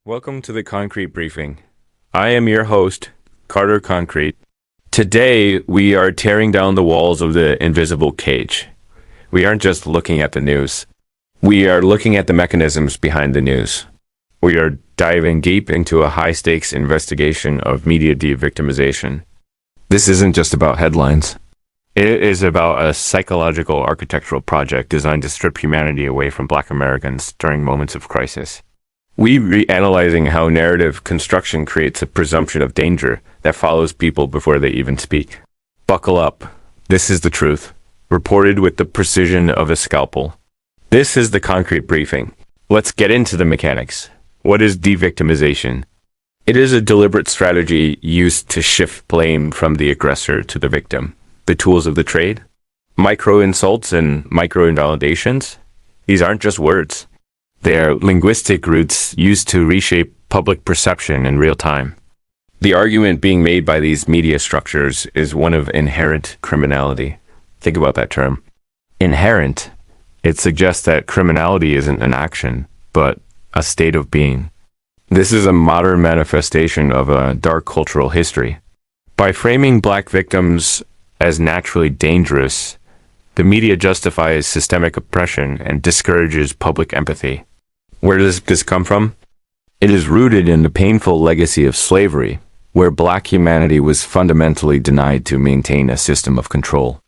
Welcome to the Concrete Briefing. I am your host, Carter Concrete. Today, we are tearing down the walls of the invisible cage. We aren't just looking at the news. We are looking at the mechanisms behind the news. We are diving deep into a high-stakes investigation of media de-victimization. This isn't just about headlines. It is about a psychological architectural project designed to strip humanity away from Black Americans during moments of crisis. We reanalyzing how narrative construction creates a presumption of danger that follows people before they even speak. Buckle up. This is the truth, reported with the precision of a scalpel. This is the Concrete Briefing. Let's get into the mechanics. What is de-victimization? It is a deliberate strategy used to shift blame from the aggressor to the victim. The tools of the trade? Micro-insults and micro-invalidations? These aren't just words. They are linguistic roots used to reshape public perception in real time. The argument being made by these media structures is one of inherent criminality. Think about that term. Inherent. It suggests that criminality isn't an action, but a state of being. This is a modern manifestation of a dark cultural history. By framing Black victims as naturally dangerous, the media justifies systemic oppression and discourages public empathy. Where does this come from? It is rooted in the painful legacy of slavery, where Black humanity was fundamentally denied to maintain a system of control.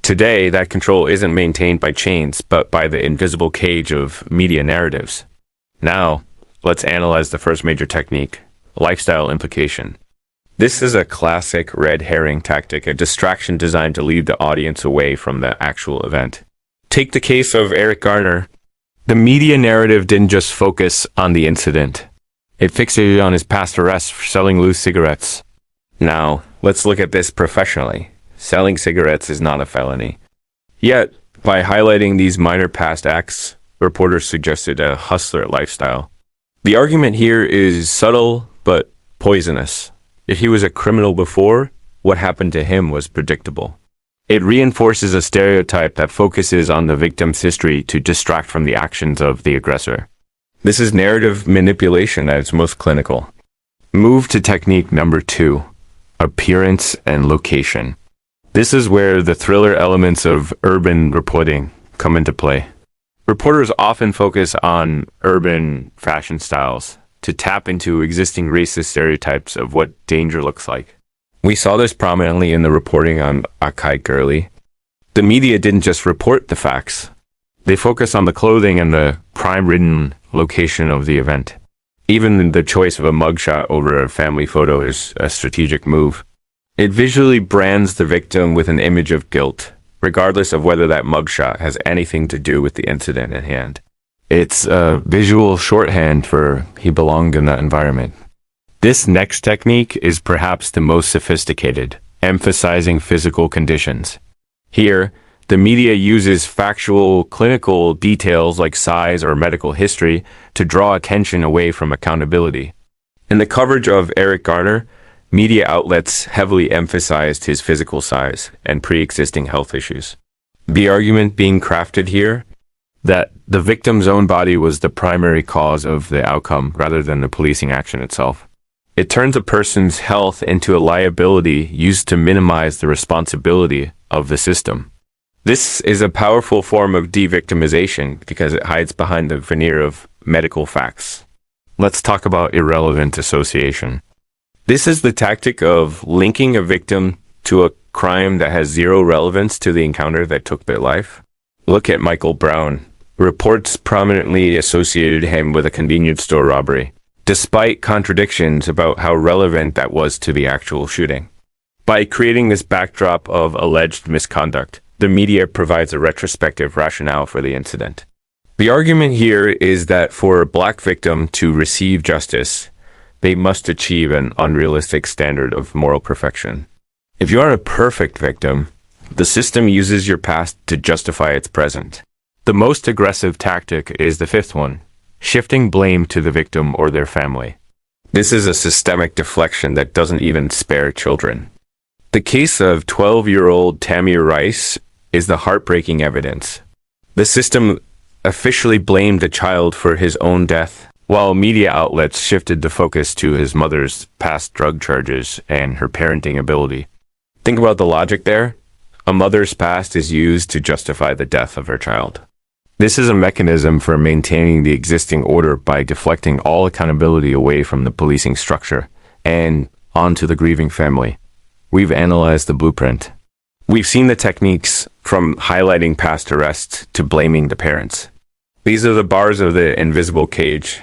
Today, that control isn't maintained by chains, but by the invisible cage of media narratives. Now, let's analyze the first major technique, lifestyle implication. This is a classic red herring tactic, a distraction designed to lead the audience away from the actual event. Take the case of Eric Garner. The media narrative didn't just focus on the incident. It fixated on his past arrests for selling loose cigarettes. Now, let's look at this professionally. Selling cigarettes is not a felony. Yet, by highlighting these minor past acts, reporters suggested a hustler lifestyle. The argument here is subtle but poisonous. If he was a criminal before, what happened to him was predictable. It reinforces a stereotype that focuses on the victim's history to distract from the actions of the aggressor. This is narrative manipulation at its most clinical. Move to technique number 2, appearance and location. This is where the thriller elements of urban reporting come into play. Reporters often focus on urban fashion styles to tap into existing racist stereotypes of what danger looks like. We saw this prominently in the reporting on Akai Gurley. The media didn't just report the facts. They focused on the clothing and the crime-ridden location of the event. Even the choice of a mugshot over a family photo is a strategic move. It visually brands the victim with an image of guilt, regardless of whether that mugshot has anything to do with the incident at hand. It's a visual shorthand for he belonged in that environment. This next technique is perhaps the most sophisticated, emphasizing physical conditions. Here, the media uses factual, clinical details like size or medical history to draw attention away from accountability. In the coverage of Eric Garner, media outlets heavily emphasized his physical size and pre-existing health issues. The argument being crafted here, that the victim's own body was the primary cause of the outcome rather than the policing action itself. It turns a person's health into a liability used to minimize the responsibility of the system. This is a powerful form of de-victimization because it hides behind the veneer of medical facts. Let's talk about irrelevant association. This is the tactic of linking a victim to a crime that has zero relevance to the encounter that took their life. Look at Michael Brown. Reports prominently associated him with a convenience store robbery, despite contradictions about how relevant that was to the actual shooting. By creating this backdrop of alleged misconduct, the media provides a retrospective rationale for the incident. The argument here is that for a Black victim to receive justice, they must achieve an unrealistic standard of moral perfection. If you are a perfect victim, the system uses your past to justify its present. The most aggressive tactic is the fifth one, shifting blame to the victim or their family. This is a systemic deflection that doesn't even spare children. The case of 12-year-old Tamir Rice is the heartbreaking evidence. The system officially blamed the child for his own death while media outlets shifted the focus to his mother's past drug charges and her parenting ability. Think about the logic there. A mother's past is used to justify the death of her child. This is a mechanism for maintaining the existing order by deflecting all accountability away from the policing structure and onto the grieving family. We've analyzed the blueprint. We've seen the techniques from highlighting past arrests to blaming the parents. These are the bars of the invisible cage.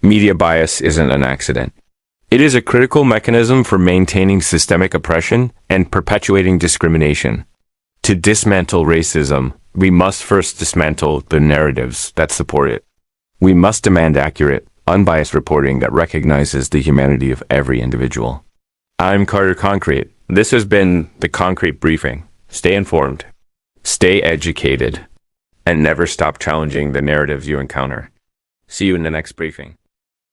Media bias isn't an accident. It is a critical mechanism for maintaining systemic oppression and perpetuating discrimination. To dismantle racism, we must first dismantle the narratives that support it. We must demand accurate, unbiased reporting that recognizes the humanity of every individual. I'm Carter Concrete. This has been the Concrete Briefing. Stay informed, stay educated, and never stop challenging the narratives you encounter. See you in the next briefing.